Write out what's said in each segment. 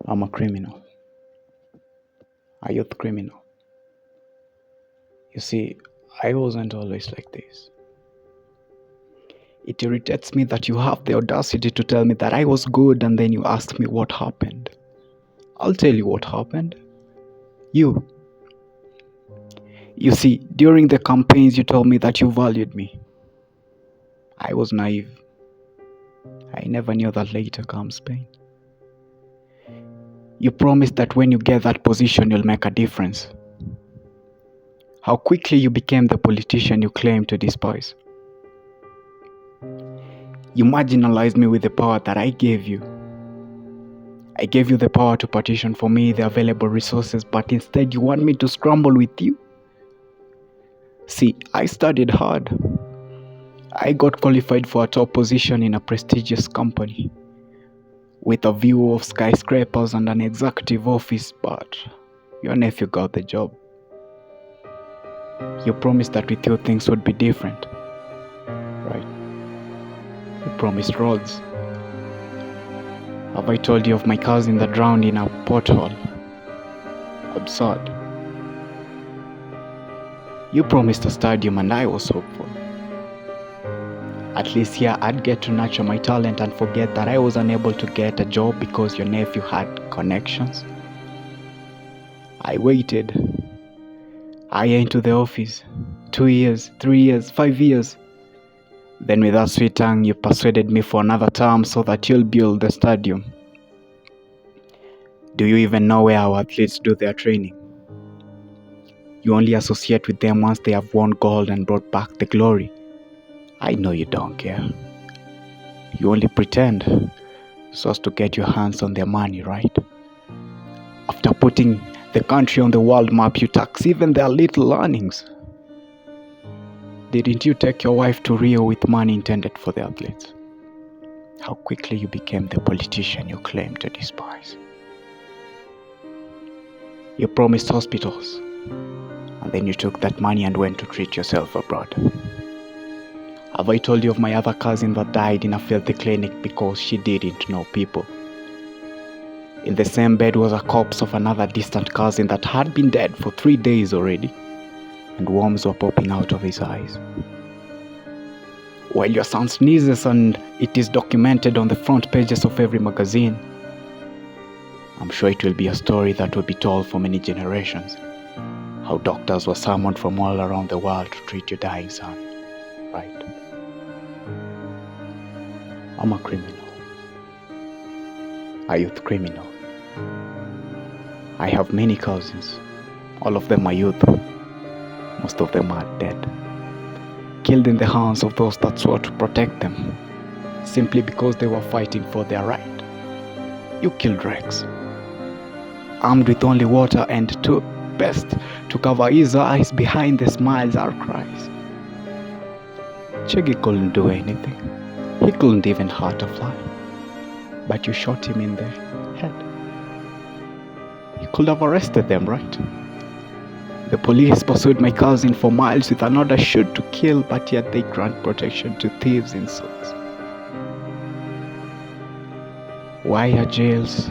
I'm a criminal, a youth criminal. You see, I wasn't always like this. It irritates me that you have the audacity to tell me that I was good and then you ask me what happened. I'll tell you what happened. You. You see, during the campaigns, you told me that you valued me. I was naive. I never knew that later comes pain. You promised that when you get that position, you'll make a difference. How quickly you became the politician you claimed to despise. You marginalized me with the power that I gave you. I gave you the power to partition for me the available resources, but instead you want me to scramble with you. See, I studied hard. I got qualified for a top position in a prestigious company with a view of skyscrapers and an executive office, but your nephew got the job. You promised that with you things would be different, right? You promised roads. Have I told you of my cousin that drowned in a pothole? Absurd. You promised a stadium and I was hopeful. At least here I'd get to nurture my talent and forget that I was unable to get a job because your nephew had connections. I waited. I into the office. 2 years, 3 years, 5 years. Then with that sweet tongue you persuaded me for another term so that you'll build the stadium. Do you even know where our athletes do their training? You only associate with them once they have won gold and brought back the glory. I know you don't care. You only pretend so as to get your hands on their money, right? After putting the country on the world map, you tax even their little earnings. Didn't you take your wife to Rio with money intended for the athletes? How quickly you became the politician you claimed to despise. You promised hospitals, and then you took that money and went to treat yourself abroad. Have I told you of my other cousin that died in a filthy clinic because she didn't know people? In the same bed was a corpse of another distant cousin that had been dead for 3 days already, and worms were popping out of his eyes. While your son sneezes and it is documented on the front pages of every magazine, I'm sure it will be a story that will be told for many generations. How doctors were summoned from all around the world to treat your dying son, right? I'm a criminal. A youth criminal. I have many cousins. All of them are youth. Most of them are dead. Killed in the hands of those that swore to protect them, simply because they were fighting for their right. You killed Rex, armed with only water and toothpaste to cover his eyes behind the smiles or cries. Chiggy couldn't do anything. He couldn't even hurt a fly. But you shot him in the head. You could have arrested them, right? The police pursued my cousin for miles with an order shoot to kill, but yet they grant protection to thieves in suits. Why are jails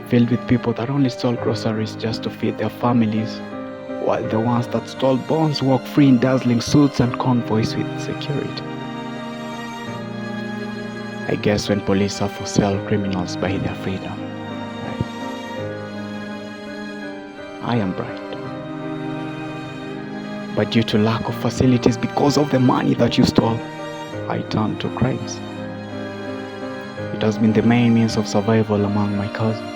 filled with people that only stole groceries just to feed their families, while the ones that stole bonds walk free in dazzling suits and convoys with security? I guess when police are for sale, criminals buy their freedom. Right? I am bright. But due to lack of facilities because of the money that you stole, I turned to crimes. It has been the main means of survival among my cousins.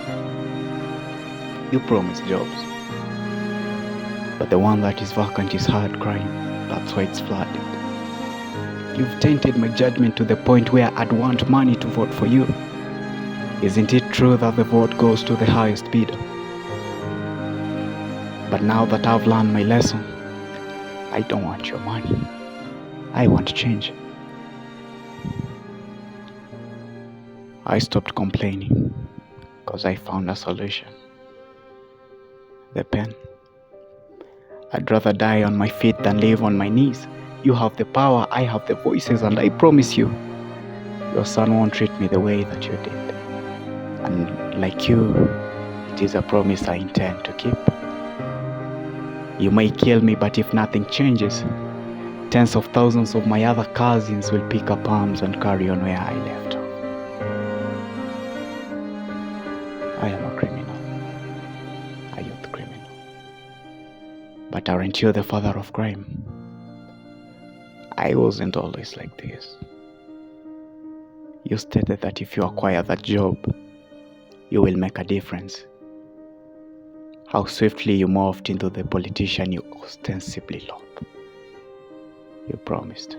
You promised jobs, but the one that is vacant is hard crime. That's why it's flooded. You've tainted my judgment to the point where I'd want money to vote for you. Isn't it true that the vote goes to the highest bidder? But now that I've learned my lesson, I don't want your money. I want change. I stopped complaining because I found a solution. The pen. I'd rather die on my feet than live on my knees. You have the power, I have the voices, and I promise you, your son won't treat me the way that you did. And like you, it is a promise I intend to keep. You may kill me, but if nothing changes, tens of thousands of my other cousins will pick up arms and carry on where I left off. I am a criminal, a youth criminal. But aren't you the father of crime? I wasn't always like this. You stated that if you acquire that job, you will make a difference. How swiftly you morphed into the politician you ostensibly loathe. You promised.